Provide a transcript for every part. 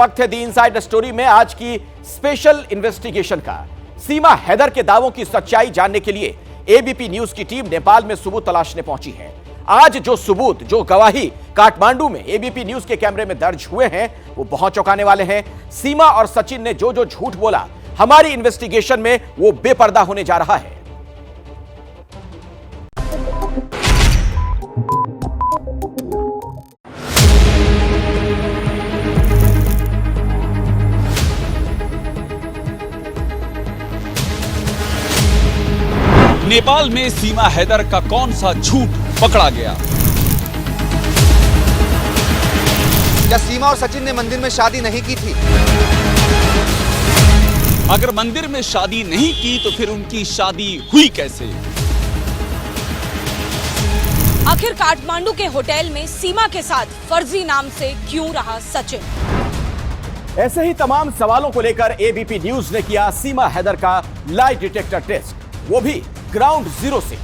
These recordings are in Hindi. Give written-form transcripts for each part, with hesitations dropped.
वक्त है दी इनसाइड स्टोरी में आज की स्पेशल इन्वेस्टिगेशन का। सीमा हैदर के दावों की सच्चाई जानने के लिए एबीपी न्यूज की टीम नेपाल में सबूत तलाशने पहुंची है। आज जो सबूत, जो गवाही काठमांडू में एबीपी न्यूज के कैमरे में दर्ज हुए हैं वो बहुत चौंकाने वाले हैं। सीमा और सचिन ने जो जो झूठ बोला हमारी इन्वेस्टिगेशन में वो बेपर्दा होने जा रहा है। नेपाल में सीमा हैदर का कौन सा झूठ पकड़ा गया? क्या सीमा और सचिन ने मंदिर में शादी नहीं की थी? अगर मंदिर में शादी नहीं की तो फिर उनकी शादी हुई कैसे? आखिर काठमांडू के होटल में सीमा के साथ फर्जी नाम से क्यों रहा सचिन? ऐसे ही तमाम सवालों को लेकर एबीपी न्यूज ने किया सीमा हैदर का लाई डिटेक्टर टेस्ट, वो भी ग्राउंड जीरो से।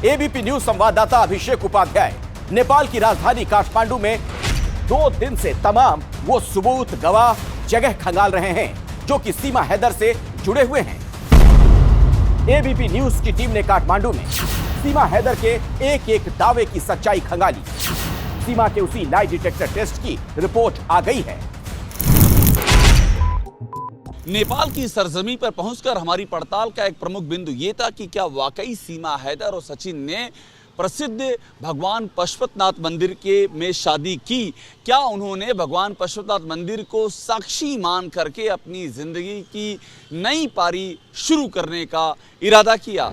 एबीपी न्यूज संवाददाता अभिषेक उपाध्याय नेपाल की राजधानी काठमांडू में 2 दिन से तमाम वो सबूत, गवाह, जगह खंगाल रहे हैं जो कि सीमा हैदर से जुड़े हुए हैं। एबीपी न्यूज की टीम ने काठमांडू में सीमा हैदर के एक एक दावे की सच्चाई खंगाली। सीमा के उसी लाई डिटेक्टर टेस्ट की रिपोर्ट आ गई है। नेपाल की सरजमी पर पहुंचकर हमारी पड़ताल का एक प्रमुख बिंदु यह था कि क्या वाकई सीमा हैदर और सचिन ने प्रसिद्ध भगवान पशुपतिनाथ मंदिर के में शादी की? क्या उन्होंने भगवान पशुपतिनाथ मंदिर को साक्षी मान करके अपनी जिंदगी की नई पारी शुरू करने का इरादा किया?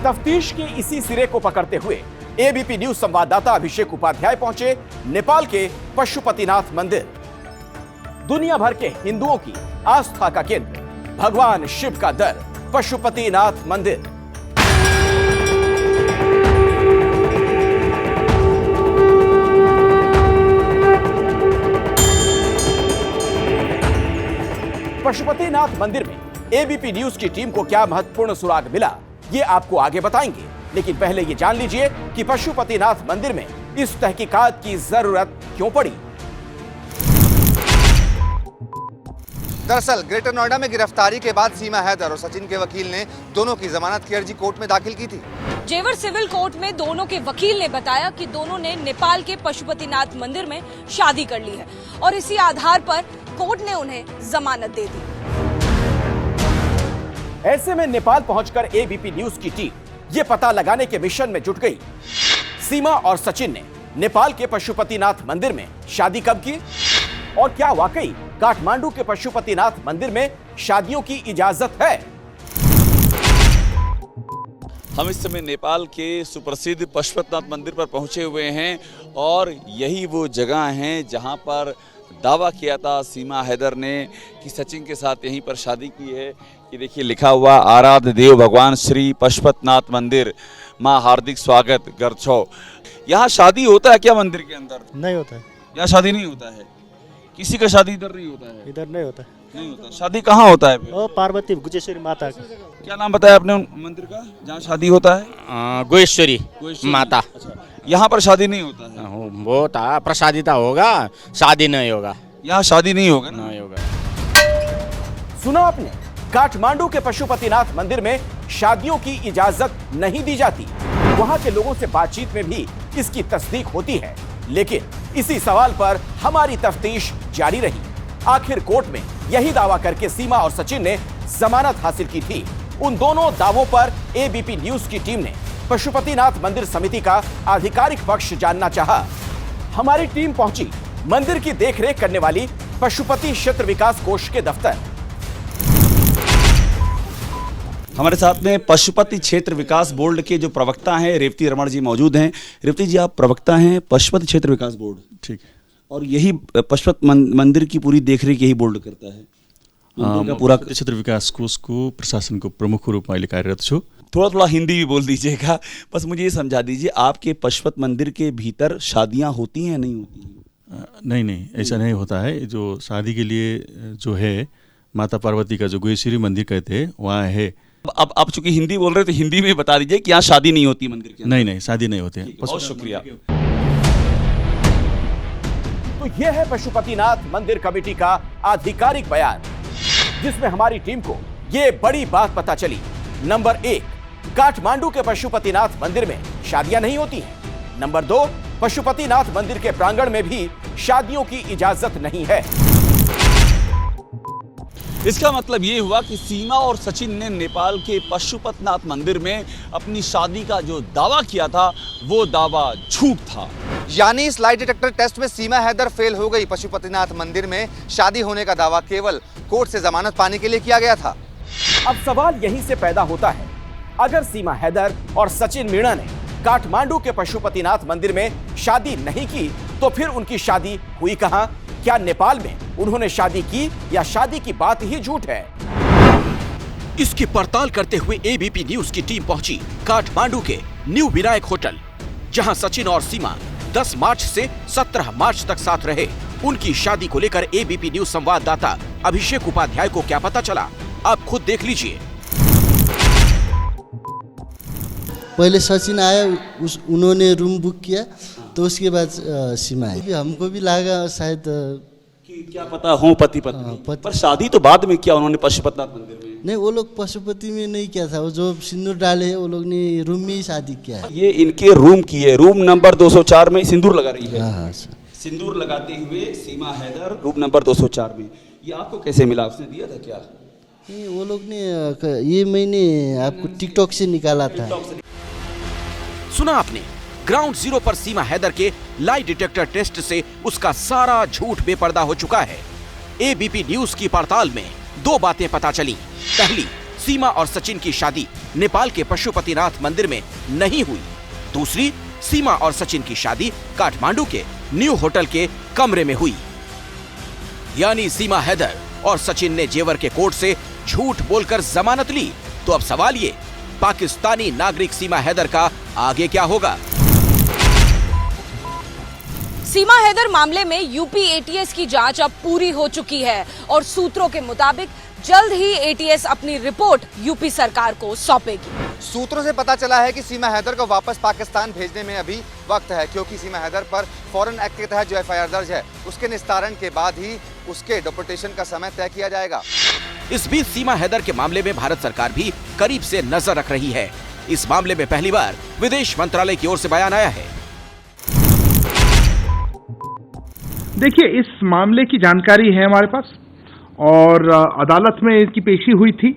तफ्तीश के इसी सिरे को पकड़ते हुए एबीपी न्यूज संवाददाता अभिषेक उपाध्याय पहुंचे नेपाल के पशुपतिनाथ मंदिर। दुनिया भर के हिंदुओं की आस्था का केंद्र, भगवान शिव का दर, पशुपतिनाथ मंदिर। पशुपतिनाथ मंदिर में एबीपी न्यूज की टीम को क्या महत्वपूर्ण सुराग मिला, ये आपको आगे बताएंगे, लेकिन पहले ये जान लीजिए कि पशुपतिनाथ मंदिर में इस तहकीकात की जरूरत क्यों पड़ी। दरअसल ग्रेटर नोएडा में गिरफ्तारी के बाद सीमा हैदर और सचिन के वकील ने दोनों की जमानत की अर्जी कोर्ट में दाखिल की थी। जेवर सिविल कोर्ट में दोनों के वकील ने बताया कि दोनों ने नेपाल के पशुपतिनाथ मंदिर में शादी कर ली है और इसी आधार पर कोर्ट ने उन्हें जमानत दे दी। ऐसे में नेपाल पहुंचकर एबीपी न्यूज की टीम ये पता लगाने के मिशन में जुट गई, सीमा और सचिन ने नेपाल के पशुपतिनाथ मंदिर में शादी कब की और क्या वाकई काठमांडू के पशुपतिनाथ मंदिर में शादियों की इजाजत है। हम इस समय नेपाल के सुप्रसिद्ध पशुपतिनाथ मंदिर पर पहुंचे हुए हैं और यही वो जगह है जहां पर दावा किया था सीमा हैदर ने कि सचिन के साथ यहीं पर शादी की है। ये देखिए लिखा हुआ आराध्य देव भगवान श्री पशुपतिनाथ मंदिर, मां हार्दिक स्वागत गर्छो। यहाँ शादी होता है क्या मंदिर के अंदर? नहीं होता है। यहाँ शादी नहीं होता है, किसी का शादी इधर नहीं होता है? इधर नहीं होता। नहीं होता। शादी कहाँ होता है फिर? ओ पार्वती गुजेश्वरी माता का। क्या नाम बताया आपने मंदिर का जहाँ शादी होता है? गुजेश्वरी माता। अच्छा, यहाँ पर शादी नहीं होता है? वो था प्रसादिता होगा, शादी नहीं होगा। यहाँ शादी नहीं होगा ना? नहीं होगा। सुना आपने, काठमांडू के पशुपतिनाथ मंदिर में शादियों की इजाजत नहीं दी जाती। वहां के लोगों से बातचीत में भी इसकी तस्दीक होती है, लेकिन इसी सवाल पर हमारी तफ्तीश जारी रही। आखिर कोर्ट में यही दावा करके सीमा और सचिन ने जमानत हासिल की थी। उन दोनों दावों पर एबीपी न्यूज की टीम ने पशुपतिनाथ मंदिर समिति का आधिकारिक पक्ष जानना चाहा। हमारी टीम पहुंची मंदिर की देखरेख करने वाली पशुपति क्षेत्र विकास कोष के दफ्तर। हमारे साथ में पशुपति क्षेत्र विकास बोर्ड के जो प्रवक्ता हैं रेवती रमण जी मौजूद हैं। रेवती जी, आप प्रवक्ता हैं पशुपति क्षेत्र विकास बोर्ड, ठीक है, और यही पशुपति मंदिर की पूरी देखरेख यही बोर्ड करता है? मंदिर का पूरा क्षेत्र विकास कोष को प्रशासन को प्रमुख रूप में कार्यरत छु। थोड़ा थोड़ा हिंदी भी बोल दीजिएगा, बस मुझे ये समझा दीजिए, आपके पशुपति मंदिर के भीतर शादियाँ होती हैं नहीं होती हैं? नहीं, ऐसा नहीं होता है। जो शादी के लिए जो है माता पार्वती का जो गुहेश्वरी मंदिर कहते हैं वहाँ है। अब आप चूंकि हिंदी बोल रहे तो हिंदी में बता दीजिए कि यहाँ शादी नहीं होती मंदिर के अंदर। नहीं, शादी नहीं होती है। बहुत शुक्रिया। तो तो यह है पशुपतिनाथ मंदिर कमेटी का आधिकारिक बयान, जिसमें हमारी टीम को यह बड़ी बात पता चली। नंबर 1, काठमांडू के पशुपतिनाथ मंदिर में शादियां नहीं होती हैं। नंबर 2, पशुपतिनाथ मंदिर के प्रांगण में भी शादियों की इजाजत नहीं है। इसका मतलब ये हुआ कि सीमा और सचिन ने नेपाल के पशुपतिनाथ मंदिर में अपनी शादी का जो दावा किया था वो दावा झूठ था। यानी इस लाई डिटेक्टर टेस्ट में सीमा हैदर फेल हो गई। पशुपतिनाथ मंदिर में शादी होने का दावा केवल कोर्ट से जमानत पाने के लिए किया गया था। अब सवाल यहीं से पैदा होता है, अगर सीमा हैदर और सचिन मीणा ने काठमांडू के पशुपतिनाथ मंदिर में शादी नहीं की तो फिर उनकी शादी हुई कहां? क्या नेपाल में उन्होंने शादी की या शादी की बात ही झूठ है? इसकी पड़ताल करते हुए एबीपी न्यूज की टीम पहुंची काठमांडू के न्यू विनायक होटल, जहां सचिन और सीमा 10 मार्च से 17 मार्च तक साथ रहे। उनकी शादी को लेकर एबीपी न्यूज संवाददाता अभिषेक उपाध्याय को क्या पता चला, आप खुद देख लीजिए। पहले सचिन आया, उन्होंने रूम बुक किया, तो उसके बाद सीमा आई। हमको भी लगा शायद कि क्या पता हो पति पत्नी, पर शादी तो बाद में किया उन्होंने पशुपतिनाथ मंदिर में। नहीं, वो लोग पशुपति में नहीं किया था, वो जो सिंदूर डाले हैं वो लोग ने रूम में ही शादी किया है। ये इनके रूम की है, रूम नंबर 204 में सिंदूर लगा रही है। हाँ सर। सिंदूर लगाते हुए सीमा हैदर रूम नंबर 204 में। ये आपको कैसे मिला, उसने दिया था क्या? नहीं, वो लोग ने ये मैंने आपको टिकटॉक से निकाला था। सुना आपने, ग्राउंड जीरो पर सीमा हैदर के लाई डिटेक्टर टेस्ट से उसका सारा झूठ बेपर्दा हो चुका है। एबीपी न्यूज की पड़ताल में 2 बातें पता चली। पहली, सीमा और सचिन की शादी नेपाल के पशुपतिनाथ मंदिर में नहीं हुई। दूसरी, सीमा और सचिन की शादी काठमांडू के न्यू होटल के कमरे में हुई। यानी सीमा हैदर और सचिन ने जेवर के कोर्ट से झूठ बोलकर जमानत ली। तो अब सवाल ये, पाकिस्तानी नागरिक सीमा हैदर का आगे क्या होगा? सीमा हैदर मामले में यूपी एटीएस की जांच अब पूरी हो चुकी है और सूत्रों के मुताबिक जल्द ही एटीएस अपनी रिपोर्ट यूपी सरकार को सौंपेगी। सूत्रों से पता चला है कि सीमा हैदर को वापस पाकिस्तान भेजने में अभी वक्त है, क्योंकि सीमा हैदर पर फॉरेन एक्ट के तहत जो एफआईआर दर्ज है उसके निस्तारण के बाद ही उसके डिपोर्टेशन का समय तय किया जाएगा। इस बीच सीमा हैदर के मामले में भारत सरकार भी करीब से नजर रख रही है। इस मामले में पहली बार विदेश मंत्रालय की ओर से बयान आया है। देखिए, इस मामले की जानकारी है हमारे पास और अदालत में इसकी पेशी हुई थी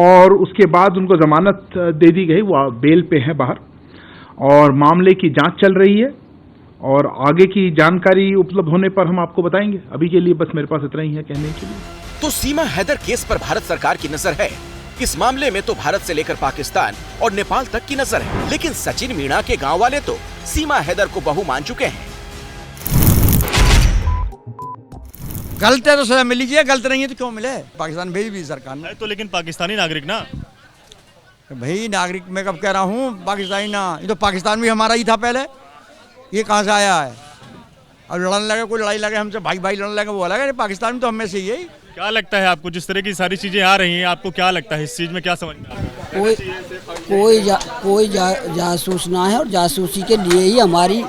और उसके बाद उनको जमानत दे दी गई। वो बेल पे है बाहर और मामले की जांच चल रही है और आगे की जानकारी उपलब्ध होने पर हम आपको बताएंगे। अभी के लिए बस मेरे पास इतना ही है कहने के लिए। तो सीमा हैदर केस पर भारत सरकार की नजर है। इस मामले में तो भारत से लेकर पाकिस्तान और नेपाल तक की नजर है। लेकिन सचिन मीणा के गांव वाले तो सीमा हैदर को बहू मान चुके हैं। गलत है तो सजा मिल लीजिए, गलत नहीं है तो क्यों मिले? पाकिस्तान भेज भी सरकार ने तो, लेकिन पाकिस्तानी नागरिक ना भाई। नागरिक मैं कब कह रहा हूँ पाकिस्तानी ना, ये तो पाकिस्तान भी हमारा ही था पहले। ये कहाँ से आया है? अब लड़ने लगे, कोई लड़ाई लगे हमसे, भाई भाई लड़ने लगे, वो अलग है। पाकिस्तान में तो हमें से ही। क्या लगता है आपको, जिस तरह की सारी चीजें आ रही हैं, आपको क्या लगता है इस चीज में क्या समझ में आ रहा है? कोई जासूस ना है और जासूसी के लिए ही हमारी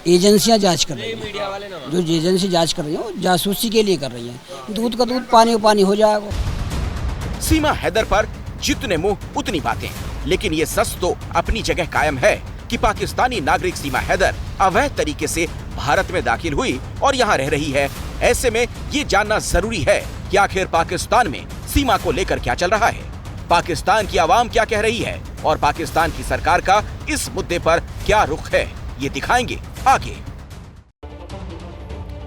एजेंसियां जांच कर रही हैं। जो एजेंसी जांच कर रही है वो जासूसी के लिए कर रही है। दूध का दूध पानी का पानी हो जाएगा। सीमा हैदर पर जितने मुंह उतनी बातें, लेकिन ये सच तो अपनी जगह कायम है कि पाकिस्तानी नागरिक सीमा हैदर अवैध तरीके से भारत में दाखिल हुई और यहाँ रह रही है। ऐसे में ये जानना जरूरी है कि आखिर पाकिस्तान में सीमा को लेकर क्या चल रहा है, पाकिस्तान की आवाम क्या कह रही है और पाकिस्तान की सरकार का इस मुद्दे पर क्या रुख है, ये दिखाएंगे आगे।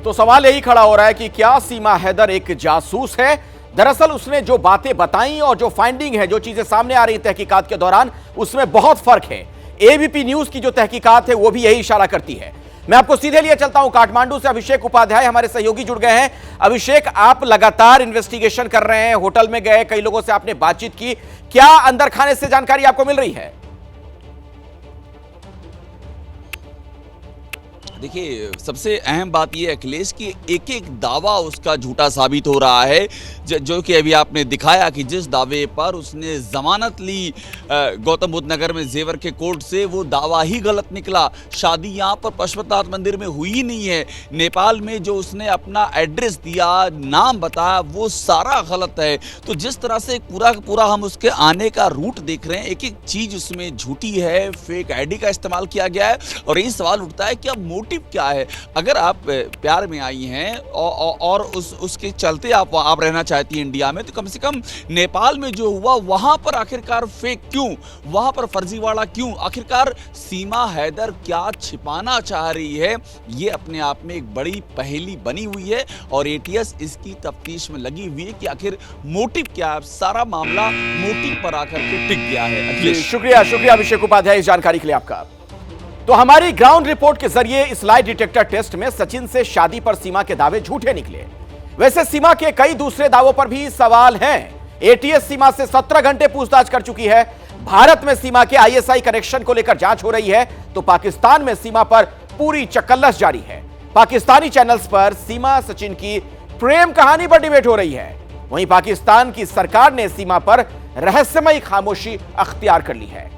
तो सवाल यही खड़ा हो रहा है कि क्या सीमा हैदर एक जासूस है? दरअसल उसने जो बातें बताई और जो फाइंडिंग है, जो चीजें सामने आ रही तहकीकात के दौरान, उसमें बहुत फर्क है। एबीपी न्यूज की जो तहकीकात है वो भी यही इशारा करती है। मैं आपको सीधे लिए चलता हूं काठमांडू से। अभिषेक उपाध्याय हमारे सहयोगी जुड़ गए हैं। अभिषेक, आप लगातार इन्वेस्टिगेशन कर रहे हैं, होटल में गए, कई लोगों से आपने बातचीत की, क्या अंदर खाने से जानकारी आपको मिल रही है? देखिए, सबसे अहम बात यह है अखिलेश कि एक एक दावा उसका झूठा साबित हो रहा है, जो कि अभी आपने दिखाया कि जिस दावे पर उसने जमानत ली गौतम बुद्ध नगर में जेवर के कोर्ट से, वो दावा ही गलत निकला। शादी यहाँ पर पशुपतिनाथ मंदिर में हुई ही नहीं है। नेपाल में जो उसने अपना एड्रेस दिया, नाम बताया, वो सारा गलत है। तो जिस तरह से पूरा पूरा हम उसके आने का रूट देख रहे हैं, एक एक चीज उसमें झूठी है, फेक आईडी का इस्तेमाल किया गया है। और यही सवाल उठता है कि अब मोटिव क्या है। अगर आप प्यार में आई हैं और उसके चलते आप रहना चाहती हैं इंडिया में, तो कम से कम नेपाल में जो हुआ वहां पर आखिरकार फेक क्यों, वहां पर फर्जीवाड़ा क्यों, आखिरकार सीमा हैदर क्या छिपाना चाह रही है, ये अपने आप में एक बड़ी पहेली बनी हुई है। और एटीएस इसकी तफ्तीश में लगी हुई है कि आखिर मोटिव क्या है। सारा मामला मोटिव पर आकर के टिक गया है। शुक्रिया अभिषेक उपाध्याय इस जानकारी के लिए आपका। तो हमारी ग्राउंड रिपोर्ट के जरिए इस लाई डिटेक्टर टेस्ट में सचिन से शादी पर सीमा के दावे झूठे निकले। वैसे सीमा के कई दूसरे दावों पर भी सवाल हैं। एटीएस सीमा से 17 घंटे पूछताछ कर चुकी है। भारत में सीमा के आईएसआई कनेक्शन को लेकर जांच हो रही है, तो पाकिस्तान में सीमा पर पूरी चकल्लस जारी है। पाकिस्तानी चैनल्स पर सीमा सचिन की प्रेम कहानी पर डिबेट हो रही है। वहीं पाकिस्तान की सरकार ने सीमा पर रहस्यमयी खामोशी अख्तियार कर ली है।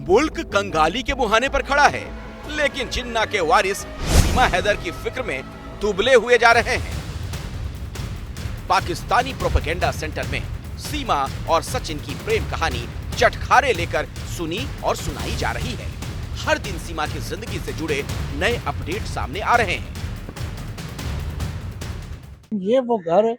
मुल्क कंगाली के मुहाने पर खड़ा है, लेकिन जिन्ना के वारिस सीमा हैदर की फिक्र में दुबले हुए जा रहे हैं। पाकिस्तानी प्रोपेगेंडा सेंटर में सीमा और सचिन की प्रेम कहानी चटखारे लेकर सुनी और सुनाई जा रही है। हर दिन सीमा की जिंदगी से जुड़े नए अपडेट सामने आ रहे हैं। ये वो घर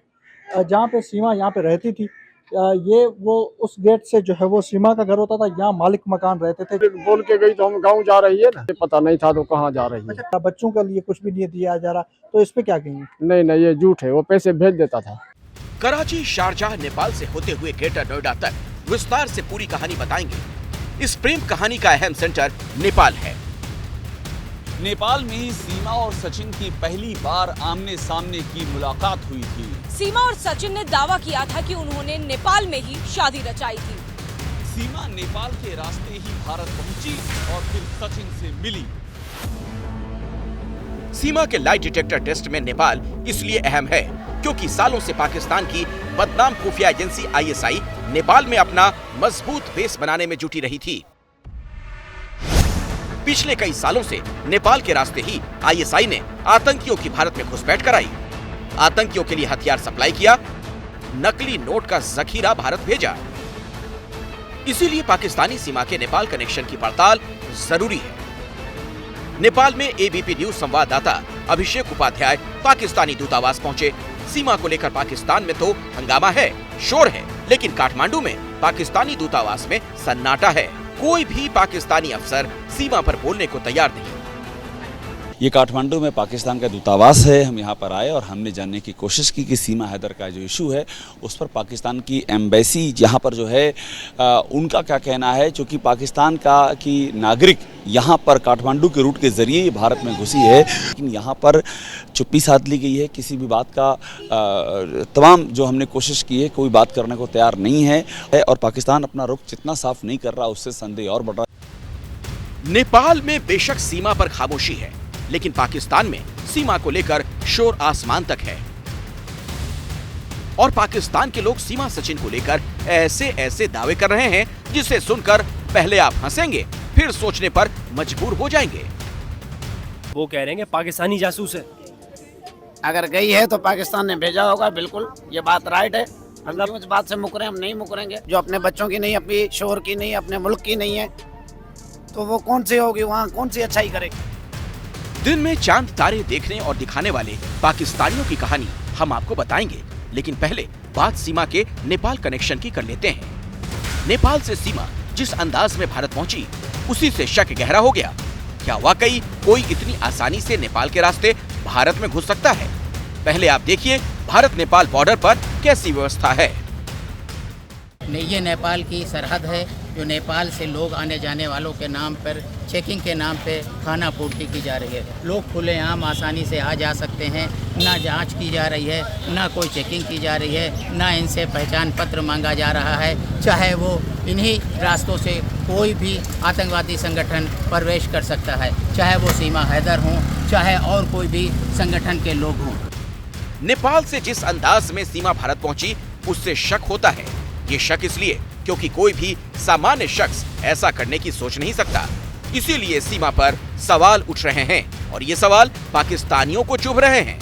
जहाँ पे सीमा यहाँ पे रहती थी, ये वो उस गेट से जो है वो सीमा का घर होता था। यहाँ मालिक मकान रहते थे। बोल के गई तो हम गांव जा रही है ना, पता नहीं था तो कहाँ जा रही है। बच्चों के लिए कुछ भी नहीं दिया जा रहा, तो इस पे क्या कहेंगे? नहीं ये झूठ है, वो पैसे भेज देता था। कराची, शारजाह, नेपाल से होते हुए ग्रेटर नोएडा तक विस्तार से पूरी कहानी बताएंगे। इस प्रेम कहानी का अहम सेंटर नेपाल है। नेपाल में ही सीमा और सचिन की पहली बार आमने सामने की मुलाकात हुई थी। सीमा और सचिन ने दावा किया था कि उन्होंने नेपाल में ही शादी रचाई थी। सीमा नेपाल के रास्ते ही भारत पहुंची और फिर सचिन से मिली। सीमा के लाई डिटेक्टर टेस्ट में नेपाल इसलिए अहम है क्योंकि सालों से पाकिस्तान की बदनाम खुफिया एजेंसी आईएसआई नेपाल में अपना मजबूत बेस बनाने में जुटी रही थी। पिछले कई सालों से नेपाल के रास्ते ही आईएसआई ने आतंकियों की भारत में घुसपैठ कराई, आतंकियों के लिए हथियार सप्लाई किया, नकली नोट का जखीरा भारत भेजा। इसीलिए पाकिस्तानी सीमा के नेपाल कनेक्शन की पड़ताल जरूरी है। नेपाल में एबीपी न्यूज संवाददाता अभिषेक उपाध्याय पाकिस्तानी दूतावास पहुंचे। सीमा को लेकर पाकिस्तान में तो हंगामा है, शोर है, लेकिन काठमांडू में पाकिस्तानी दूतावास में सन्नाटा है। कोई भी पाकिस्तानी अफसर सीमा पर बोलने को तैयार नहीं। ये काठमांडू में पाकिस्तान का दूतावास है। हम यहाँ पर आए और हमने जानने की कोशिश की कि सीमा हैदर का जो इशू है उस पर पाकिस्तान की एम्बेसी यहाँ पर जो है उनका क्या कहना है, क्योंकि पाकिस्तान की नागरिक यहाँ पर काठमांडू के रूट के जरिए भारत में घुसी है, लेकिन यहाँ पर चुप्पी साध ली गई है। किसी भी बात का तमाम जो हमने कोशिश की है, कोई बात करने को तैयार नहीं है और पाकिस्तान अपना रुख जितना साफ नहीं कर रहा उससे संदेह और बढ़ रहा है। नेपाल में बेशक सीमा पर खामोशी है, लेकिन पाकिस्तान में सीमा को लेकर शोर आसमान तक है और पाकिस्तान के लोग सीमा सचिन को लेकर ऐसे दावे कर रहे हैं जिसे सुनकर पहले आप हंसेंगे, फिर सोचने पर मजबूर हो जाएंगे। वो कह रहे हैं कि पाकिस्तानी जासूस है। अगर गई है तो पाकिस्तान ने भेजा होगा, बिल्कुल ये बात राइट है। मतलब इस बात से मुकरे हम नहीं मुकरेंगे। जो अपने बच्चों की नहीं, अपनी शोहर की नहीं, अपने मुल्क की नहीं है, तो वो कौन सी होगी, वहाँ कौन सी अच्छाई करेगी। दिन में चांद तारे देखने और दिखाने वाले पाकिस्तानियों की कहानी हम आपको बताएंगे, लेकिन पहले बात सीमा के नेपाल कनेक्शन की कर लेते हैं। नेपाल से सीमा जिस अंदाज में भारत पहुंची, उसी से शक गहरा हो गया। क्या वाकई कोई इतनी आसानी से नेपाल के रास्ते भारत में घुस सकता है? पहले आप देखिए भारत नेपाल बॉर्डर पर कैसी व्यवस्था है। ये नेपाल की सरहद है, जो नेपाल से लोग आने जाने वालों के नाम पर चेकिंग के नाम पे खाना पूर्ति की जा रही है। लोग खुलेआम आसानी से आ जा सकते हैं ना जांच की जा रही है, ना कोई चेकिंग की जा रही है, ना इनसे पहचान पत्र मांगा जा रहा है। चाहे वो इन्हीं रास्तों से कोई भी आतंकवादी संगठन प्रवेश कर सकता है, चाहे वो सीमा हैदर हों, चाहे और कोई भी संगठन के लोग हों। नेपाल से जिस अंदाज में सीमा भारत पहुंची, उससे शक होता है। ये शक इसलिए क्योंकि कोई भी सामान्य शख्स ऐसा करने की सोच नहीं सकता। इसीलिए सीमा पर सवाल उठ रहे हैं और ये सवाल पाकिस्तानियों को चुभ रहे हैं।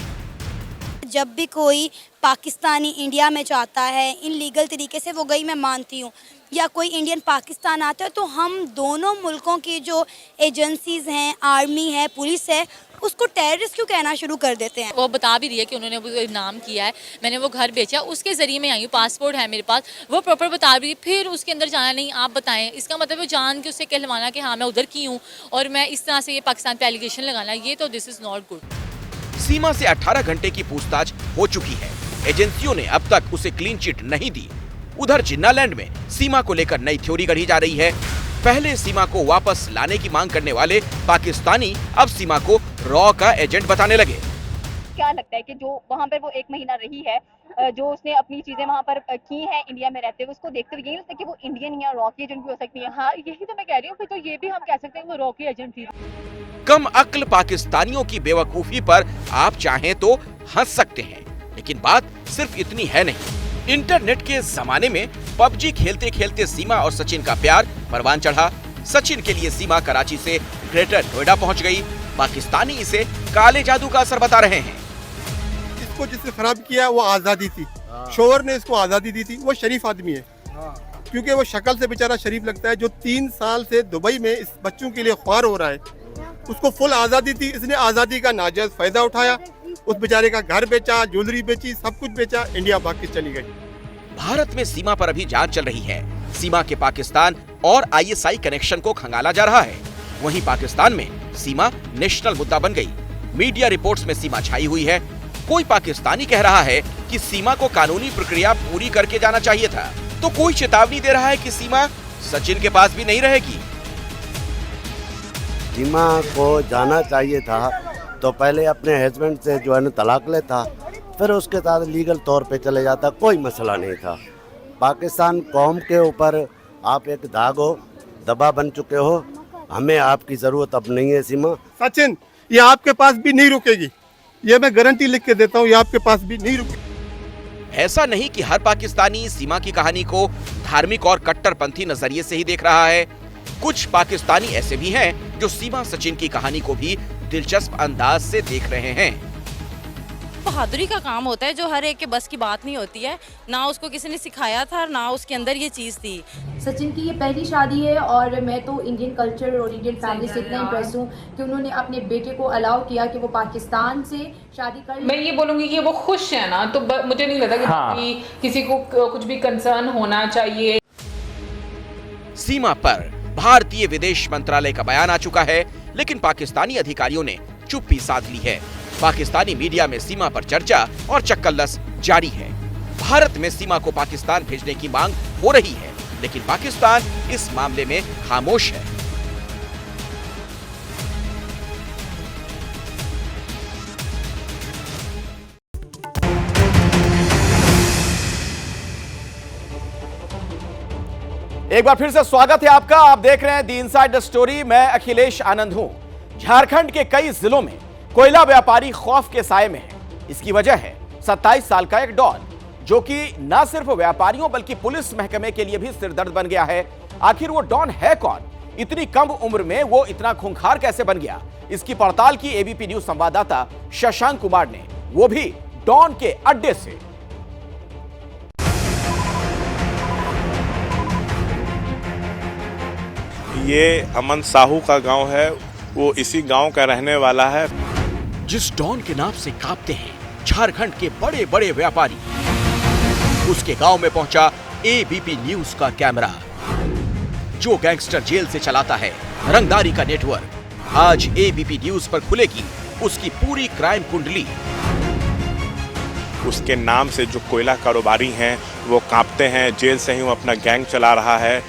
जब भी कोई पाकिस्तानी इंडिया में जाता है इनलीगल तरीके से, वो गई मैं मानती हूँ, या कोई इंडियन पाकिस्तान आता है, तो हम दोनों मुल्कों की जो एजेंसीज हैं, आर्मी है, पुलिस है, उसको टेररिस्ट क्यों कहना शुरू कर देते हैं। वो बता भी रही है कि उन्होंने वो नाम किया है, मैंने वो घर बेचा, उसके जरिए मैं आई हूँ, पासपोर्ट है मेरे पास, वो प्रॉपर बता रही है, फिर उसके अंदर जाना नहीं, आप बताएं। इसका मतलब वो जान के उससे कहलवाना कि हाँ मैं उधर की हूँ और मैं इस तरह से ये पाकिस्तान पे एलिगेशन लगाना, ये तो दिस इज नॉट गुड। सीमा से 18 घंटे की पूछताछ हो चुकी है। एजेंसियों ने अब तक उसे क्लीन चिट नहीं दी। उधर जिन्नालैंड में सीमा को लेकर नई थ्योरी गढ़ी जा रही है। पहले सीमा को वापस लाने की मांग करने वाले पाकिस्तानी अब सीमा को रॉ का एजेंट बताने लगे। क्या लगता है कि जो वहाँ पर वो 1 महीना रही है, जो उसने अपनी चीजें वहाँ पर की हैं इंडिया में रहते हुए, उसको देखते हुए यही लगता है कि वो इंडियन या रॉ की एजेंट भी हो सकती है। हाँ, यही तो मैं कह रही हूँ, फिर तो ये भी हम कह सकते हैं वो रॉ की एजेंट थी। कम अक्ल पाकिस्तानियों की बेवकूफी पर आप चाहें तो हंस सकते हैं, लेकिन बात सिर्फ इतनी है नहीं। इंटरनेट के जमाने में पबजी खेलते खेलते सीमा और सचिन का प्यार परवान चढ़ा। सचिन के लिए सीमा कराची से ग्रेटर नोएडा पहुंच गई। पाकिस्तानी इसे काले जादू का असर बता रहे हैं। इसको जिसने खराब किया वो आजादी थी, शोहर ने इसको आजादी दी थी। वो शरीफ आदमी है, क्योंकि वो शक्ल से बेचारा शरीफ लगता है। जो 3 साल से दुबई में इस बच्चों के लिए ख्वार हो रहा है, उसको फुल आजादी थी। इसने आजादी का नाजायज फायदा उठाया, उस बेचारे का घर बेचा, ज्वेलरी बेची, सब कुछ बेचा, इंडिया भाग के चली गई। भारत में सीमा पर अभी जांच चल रही है। सीमा के पाकिस्तान और ISI कनेक्शन को खंगाला जा रहा है। वहीं पाकिस्तान में सीमा नेशनल मुद्दा बन गई। मीडिया रिपोर्ट्स में सीमा छाई हुई है। कोई पाकिस्तानी कह रहा है कि सीमा को कानूनी प्रक्रिया पूरी करके जाना चाहिए था, तो कोई चेतावनी दे रहा है कि सीमा सचिन के पास भी नहीं रहेगी। सीमा को जाना चाहिए था तो पहले अपने हस्बैंड से जो है ना तलाक लेता, फिर उसके साथ लीगल तौर पे चले जाता, कोई मसला नहीं था। पाकिस्तान कौम के ऊपर आप एक दाग हो, दबा बन चुके हो। हमें आपकी ज़रूरत अब नहीं है सीमा। सचिन, ये आपके पास भी नहीं रुकेगी, ये मैं गारंटी लिख के देता हूँ, ये आपके पास भी नहीं रुकेगी। ऐसा नहीं कि हर पाकिस्तानी सीमा की कहानी को धार्मिक और कट्टरपंथी नजरिए से ही देख रहा है। कुछ पाकिस्तानी ऐसे भी हैं जो सीमा सचिन की कहानी को भी दिलचस्प अंदाज से देख रहे हैं। बहादुरी का काम होता है, जो हर एक के बस की बात नहीं होती है। ना उसको किसी ने सिखाया था, ना उसके अंदर ये चीज़ थी। सचिन की ये पहली शादी है और मैं तो इंडियन कल्चर और इंडियन फैमिली से इतना इम्प्रेस हूँ कि उन्होंने अपने बेटे को अलाउ किया कि वो पाकिस्तान से शादी कर। मैं ये बोलूँगी कि वो खुश है ना, तो मुझे नहीं लगता कि किसी को कुछ भी कंसर्न होना चाहिए। सीमा पर भारतीय विदेश मंत्रालय का बयान आ चुका है, लेकिन पाकिस्तानी अधिकारियों ने चुप्पी साध ली है। पाकिस्तानी मीडिया में सीमा पर चर्चा और चक्करलस जारी है। भारत में सीमा को पाकिस्तान भेजने की मांग हो रही है, लेकिन पाकिस्तान इस मामले में खामोश है। एक बार फिर से स्वागत है आपका। आप देख रहे हैं द इनसाइड स्टोरी। मैं अखिलेश आनंद हूं। झारखंड के कई जिलों में कोयला व्यापारी खौफ के साए में है। इसकी वजह है 27 साल का एक डॉन, जो कि न सिर्फ व्यापारियों बल्कि पुलिस महकमे के लिए भी सिरदर्द बन गया है। आखिर वो डॉन है कौन? इतनी कम उम्र में वो इतना खूंखार कैसे बन गया? इसकी पड़ताल की एबीपी न्यूज संवाददाता शशांक कुमार ने, वो भी डॉन के अड्डे से। ये अमन साहू का गांव है, वो इसी गांव का रहने वाला है। जिस डॉन के नाम से कांपते हैं झारखंड के बड़े बड़े व्यापारी, उसके गांव में पहुंचा एबीपी न्यूज का कैमरा। जो गैंगस्टर जेल से चलाता है रंगदारी का नेटवर्क, आज एबीपी न्यूज पर खुलेगी उसकी पूरी क्राइम कुंडली। उसके नाम से जो कोयला कारोबारी हैं वो कांपते हैं, जेल से ही वो अपना गैंग चला रहा है।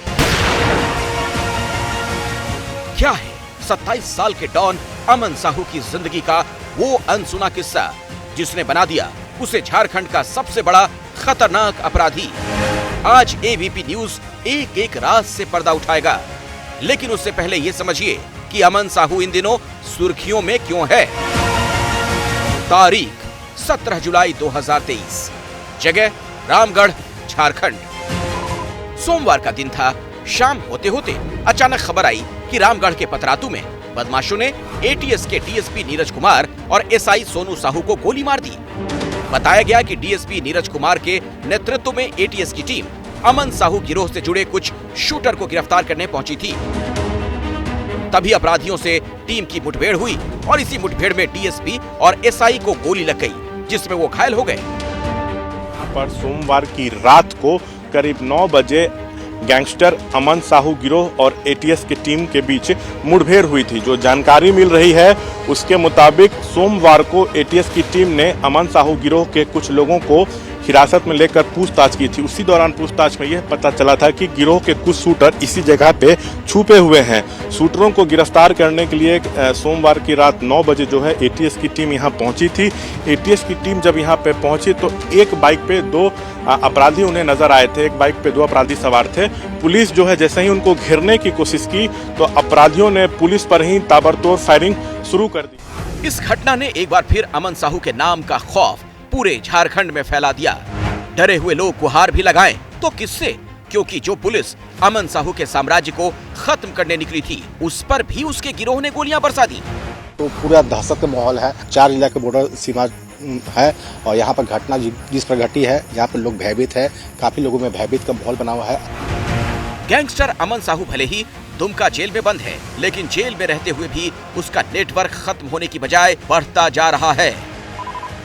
क्या है 27 साल के डॉन अमन साहू की जिंदगी का वो अनसुना किस्सा, जिसने बना दिया उसे झारखंड का सबसे बड़ा खतरनाक अपराधी। आज एबीपी न्यूज एक एक राज से पर्दा उठाएगा, लेकिन उससे पहले ये समझिए कि अमन साहू इन दिनों सुर्खियों में क्यों है। तारीख 17 जुलाई 2023, जगह रामगढ़, झारखंड। सोमवार का दिन था। शाम होते होते अचानक खबर आई कि रामगढ़ के पतरातू में बदमाशों ने एटीएस के डीएसपी नीरज कुमार और एसआई सोनू साहू को गोली मार दी। बताया गया कि डीएसपी नीरज कुमार के नेतृत्व में एटीएस की टीम अमन साहू गिरोह से जुड़े कुछ शूटर को गिरफ्तार करने पहुंची थी। तभी अपराधियों से टीम की मुठभेड़ हुई और इसी मुठभेड़ में डीएसपी और एसआई को गोली लग गई, जिसमें वो घायल हो गए। पर सोमवार की रात को करीब 9 बजे गैंगस्टर अमन साहू गिरोह और एटीएस की टीम के बीच मुठभेड़ हुई थी। जो जानकारी मिल रही है उसके मुताबिक सोमवार को एटीएस की टीम ने अमन साहू गिरोह के कुछ लोगों को हिरासत में लेकर पूछताछ की थी। उसी दौरान पूछताछ में यह पता चला था कि गिरोह के कुछ शूटर इसी जगह पे छुपे हुए हैं। शूटरों को गिरफ्तार करने के लिए सोमवार की रात 9 बजे जो है एटीएस की टीम यहां पहुंची थी। एटीएस की टीम जब यहां पे पहुंची तो एक बाइक पे 2 अपराधी उन्हें नजर आए थे। एक बाइक पे 2 अपराधी सवार थे। पुलिस जो है जैसे ही उनको घेरने की कोशिश की तो अपराधियों ने पुलिस पर ही ताबड़तोड़ फायरिंग शुरू कर दी। इस घटना ने एक बार फिर अमन साहू के नाम का खौफ पूरे झारखंड में फैला दिया। डरे हुए लोग गुहार भी लगाएं तो किससे, क्योंकि जो पुलिस अमन साहू के साम्राज्य को खत्म करने निकली थी उस पर भी उसके गिरोह ने गोलियां बरसा दी। तो पूरा दहशत का माहौल है। 4 जिला के बॉर्डर सीमा है और यहाँ पर घटना जिस पर घटी है यहाँ पर लोग भयभीत है। काफी लोगों में भयभीत का माहौल बना हुआ है। गैंगस्टर अमन साहू भले ही दुमका जेल में बंद है, लेकिन जेल में रहते हुए भी उसका नेटवर्क खत्म होने की बजाय बढ़ता जा रहा है।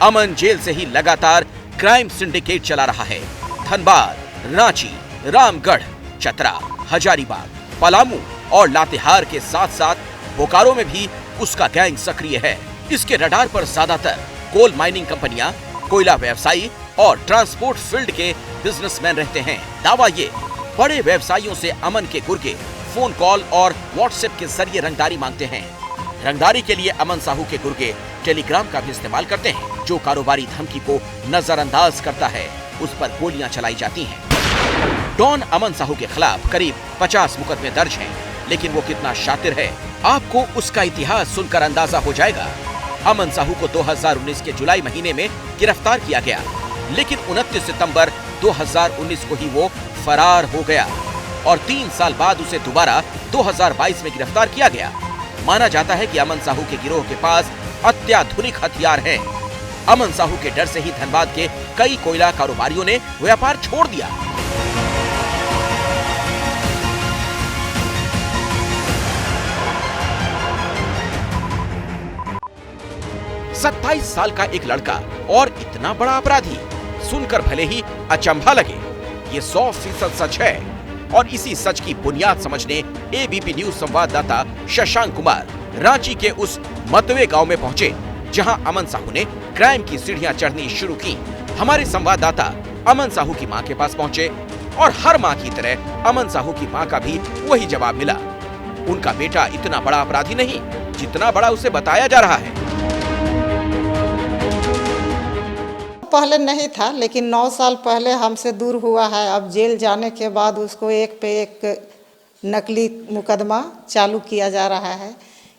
अमन जेल से ही लगातार क्राइम सिंडिकेट चला रहा है। धनबाद, रांची, रामगढ़, चतरा, हजारीबाग, पलामू और लातेहार के साथ साथ बोकारो में भी उसका गैंग सक्रिय है। इसके रडार पर ज्यादातर कोल माइनिंग कंपनियां, कोयला व्यवसायी और ट्रांसपोर्ट फील्ड के बिजनेसमैन रहते हैं। दावा ये बड़े व्यवसायियों से अमन के गुर्गे फोन कॉल और व्हाट्सएप के जरिए रंगदारी मांगते हैं। रंगदारी के लिए अमन साहू के गुर्गे टेलीग्राम का भी इस्तेमाल करते हैं। जो कारोबारी धमकी को नजरअंदाज करता है उस पर गोलियां चलाई जाती हैं। डॉन अमन साहू के खिलाफ करीब 50 मुकदमे दर्ज हैं, लेकिन वो कितना शातिर है आपको उसका इतिहास सुनकर अंदाजा हो जाएगा। अमन साहू को 2019 के जुलाई महीने में गिरफ्तार किया गया, लेकिन 29 सितंबर 2019 को ही वो फरार हो गया और 3 साल बाद उसे दोबारा 2022 में गिरफ्तार किया गया। माना जाता है कि अमन साहू के गिरोह के पास अत्याधुनिक हथियार हैं। अमन साहू के डर से ही धनबाद के कई कोयला कारोबारियों ने व्यापार छोड़ दिया। सत्ताईस साल का एक लड़का और इतना बड़ा अपराधी, सुनकर भले ही अचंभा लगे, ये 100% सच है। और इसी सच की बुनियाद समझने एबीपी न्यूज संवाददाता शशांक कुमार रांची के उस मतवे गांव में पहुंचे, जहां अमन साहू ने क्राइम की सीढ़ियां चढ़नी शुरू की। हमारे संवाददाता अमन साहू की मां के पास पहुंचे और हर मां की तरह अमन साहू की मां का भी वही जवाब मिला। उनका बेटा इतना बड़ा अपराधी नहीं जितना बड़ा उसे बताया जा रहा है। पहले नहीं था, लेकिन 9 साल पहले हमसे दूर हुआ है। अब जेल जाने के बाद उसको एक पे एक नकली मुकदमा चालू किया जा रहा है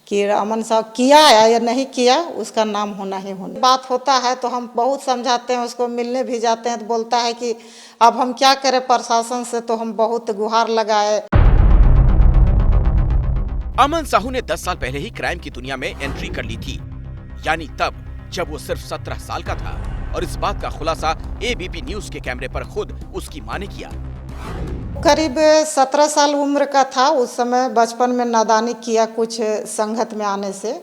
कि अमन साहब किया है या नहीं किया, उसका नाम होना ही होना। बात होता है तो हम बहुत समझाते हैं, उसको मिलने भी जाते हैं तो बोलता है कि अब हम क्या करें, प्रशासन से तो हम बहुत गुहार लगाए। अमन साहू ने 10 साल पहले ही क्राइम की दुनिया में एंट्री कर ली थी, यानी तब जब वो सिर्फ 17 साल का था। और इस बात का खुलासा एबीपी न्यूज के कैमरे पर खुद उसकी मां ने किया। करीब 17 साल उम्र का था उस समय। बचपन में नादानी किया कुछ संगत में आने से।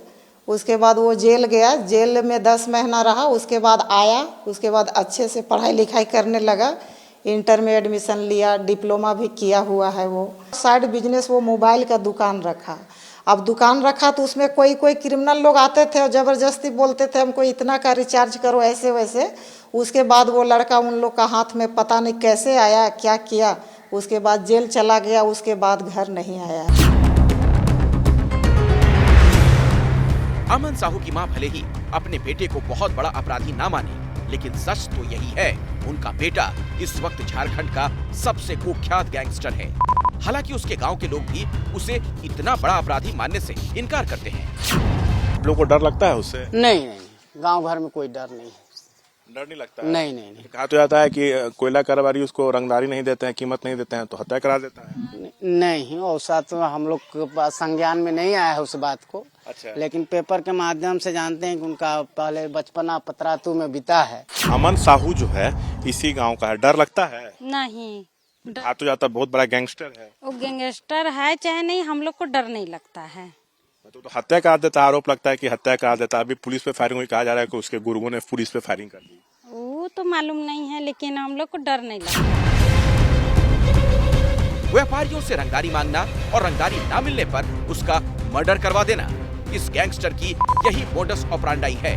उसके बाद वो जेल गया, जेल में 10 महीना रहा। उसके बाद आया, उसके बाद अच्छे से पढ़ाई लिखाई करने लगा। इंटर में एडमिशन लिया, डिप्लोमा भी किया हुआ है। वो साइड बिजनेस, वो मोबाइल का दुकान रखा। अब दुकान रखा तो उसमें कोई क्रिमिनल लोग आते थे और ज़बरदस्ती बोलते थे हमको इतना का रिचार्ज करो, ऐसे वैसे। उसके बाद वो लड़का उन लोग का हाथ में पता नहीं कैसे आया, क्या किया। उसके बाद जेल चला गया, उसके बाद घर नहीं आया। अमन साहू की मां भले ही अपने बेटे को बहुत बड़ा अपराधी ना माने, लेकिन सच तो यही है, उनका बेटा इस वक्त झारखंड का सबसे कुख्यात गैंगस्टर है। हालांकि उसके गांव के लोग भी उसे इतना बड़ा अपराधी मानने से इनकार करते हैं। लोगों को डर लगता है उससे? नहीं, गांव भर में कोई डर नहीं है। डर नहीं लगता है? नहीं। कहा तो जाता है कि कोयला कारोबारी उसको रंगदारी नहीं देते हैं, कीमत नहीं देते हैं तो हत्या करा देता है। नहीं, ऐसा तो हम लोग के पास संज्ञान में नहीं आया है उस बात को। अच्छा। लेकिन पेपर के माध्यम से जानते हैं कि उनका पहले बचपना पतरातू में बीता है। अमन साहू जो है इसी गाँव का है, डर लगता है? नहीं, कहा तो जाता है बहुत बड़ा गैंगस्टर है। वो गैंगस्टर है चाहे नहीं, हम लोग को डर नहीं लगता है। तो हत्या करा देता है, आरोप लगता है कि हत्या करा देता है। अभी पुलिस पे फायरिंग हुई, कहा जा रहा है कि उसके गुर्गों ने पुलिस पे फायरिंग कर दी। वो तो मालूम नहीं है, लेकिन हम लोग को डर नहीं लगता। व्यापारियों से रंगदारी मांगना और रंगदारी ना मिलने पर उसका मर्डर करवा देना, इस गैंगस्टर की यही मोडस ऑपरेंडाई है।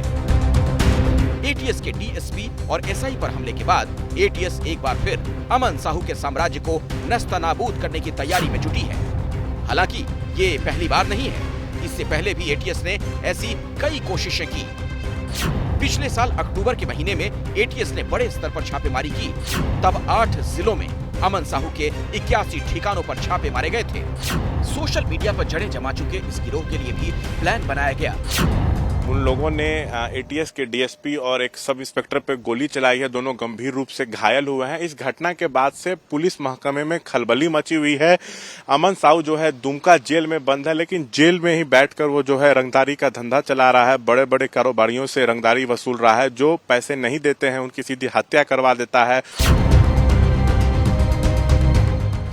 एटीएस के डीएसपी और एसआई पर हमले के बाद एटीएस एक बार फिर अमन साहू के साम्राज्य को नस्तनाबूद करने की तैयारी में जुटी है। हालांकि ये पहली बार नहीं है, इससे पहले भी एटीएस ने ऐसी कई कोशिशें की। पिछले साल अक्टूबर के महीने में एटीएस ने बड़े स्तर पर छापेमारी की। तब 8 जिलों में अमन साहू के 81 ठिकानों पर छापे मारे गए थे। सोशल मीडिया पर जड़ें जमा चुके इस गिरोह के लिए भी प्लान बनाया गया। उन लोगों ने एटीएस के डीएसपी और एक सब इंस्पेक्टर पे गोली चलाई है, दोनों गंभीर रूप से घायल हुए हैं। इस घटना के बाद से पुलिस महकमे में खलबली मची हुई है। अमन साहू जो है दुमका जेल में बंद है, लेकिन जेल में ही बैठकर वो जो है रंगदारी का धंधा चला रहा है। बड़े बड़े कारोबारियों से रंगदारी वसूल रहा है। जो पैसे नहीं देते हैं उनकी सीधी हत्या करवा देता है।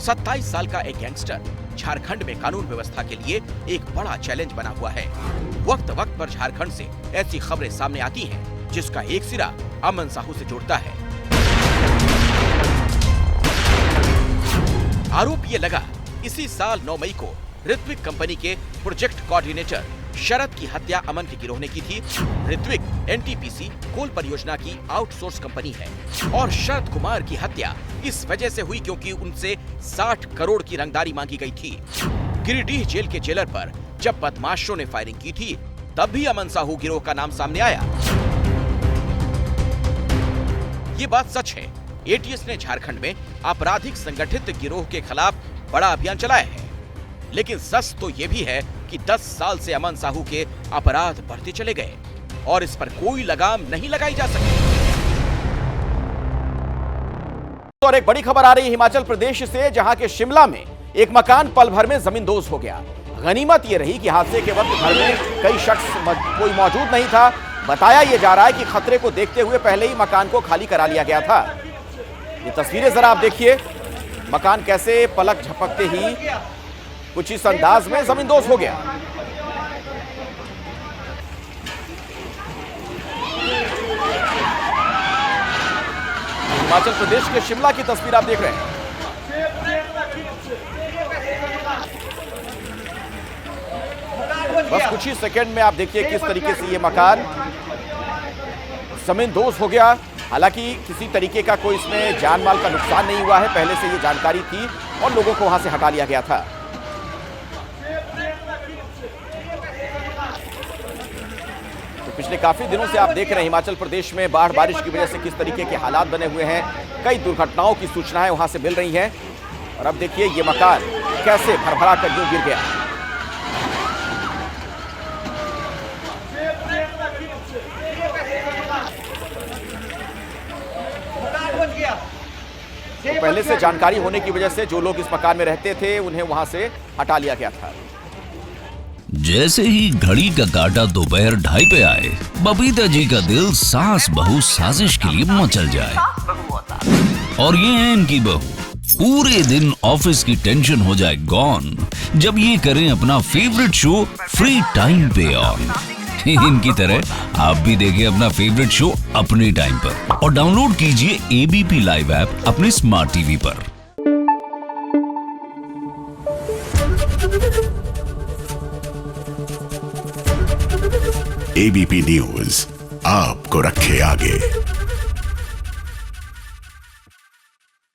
27 साल का एक गैंगस्टर झारखंड में कानून व्यवस्था के लिए एक बड़ा चैलेंज बना हुआ है। वक्त वक्त पर झारखंड से ऐसी खबरें सामने आती हैं जिसका एक सिरा अमन साहू से जुड़ता है। आरोप ये लगा इसी साल 9 मई को ऋत्विक कंपनी के प्रोजेक्ट कोऑर्डिनेटर शरद की हत्या अमन के गिरोह ने की थी। ऋत्विक एनटीपीसी कोल परियोजना की आउटसोर्स कंपनी है और शरद कुमार की हत्या इस वजह से हुई क्योंकि उनसे 60 करोड़ की रंगदारी मांगी गई थी। गिरिडीह जेल के जेलर पर जब बदमाशों ने फायरिंग की थी तब भी अमन साहू गिरोह का नाम सामने आया। ये बात सच है, एटीएस ने झारखंड में आपराधिक संगठित गिरोह के खिलाफ बड़ा अभियान चलाया है। लेकिन सच तो ये भी है कि 10 साल से अमन साहू के अपराध बढ़ते चले गए और इस पर कोई लगाम नहीं लगाई जा सकी। और एक बड़ी खबर आ रही है हिमाचल प्रदेश से, जहां के शिमला में एक मकान पल भर में जमींदोज हो गया। गनीमत यह रही कि हादसे के वक्त घर में कई शख्स कोई मौजूद नहीं था। बताया यह जा रहा है कि खतरे को देखते हुए पहले ही मकान को खाली करा लिया गया था। ये तस्वीरें जरा आप देखिए, मकान कैसे पलक झपकते ही कुछ इस अंदाज में जमींदोज हो गया। हिमाचल प्रदेश के शिमला की तस्वीर आप देख रहे हैं। बस कुछ ही सेकंड में आप देखिए किस तरीके से ये मकान जमींदोज हो गया। हालांकि किसी तरीके का कोई इसमें जान माल का नुकसान नहीं हुआ है, पहले से ये जानकारी थी और लोगों को वहां से हटा लिया गया था। तो पिछले काफी दिनों से आप देख रहे हैं हिमाचल प्रदेश में बाढ़ बारिश की वजह से किस तरीके के हालात बने हुए हैं। कई दुर्घटनाओं की सूचनाएं वहां से मिल रही हैं और अब देखिए ये मकान कैसे भरभरा कर यूं गिर गया। तो पहले से जानकारी होने की वजह से जो लोग इस मकान में रहते थे उन्हें वहां से हटा लिया गया था। जैसे ही घड़ी का काटा दोपहर 2:30 पे आए, बबीता जी का दिल सास बहू साजिश के लिए मचल जाए। और ये है इनकी बहू, पूरे दिन ऑफिस की टेंशन हो जाए गॉन जब ये करें अपना फेवरेट शो फ्री टाइम पे ऑन। इनकी तरह आप भी देखिए अपना फेवरेट शो अपने टाइम पर और डाउनलोड कीजिए एबीपी लाइव ऐप अपने स्मार्ट टीवी पर। एबीपी न्यूज आपको रखे आगे।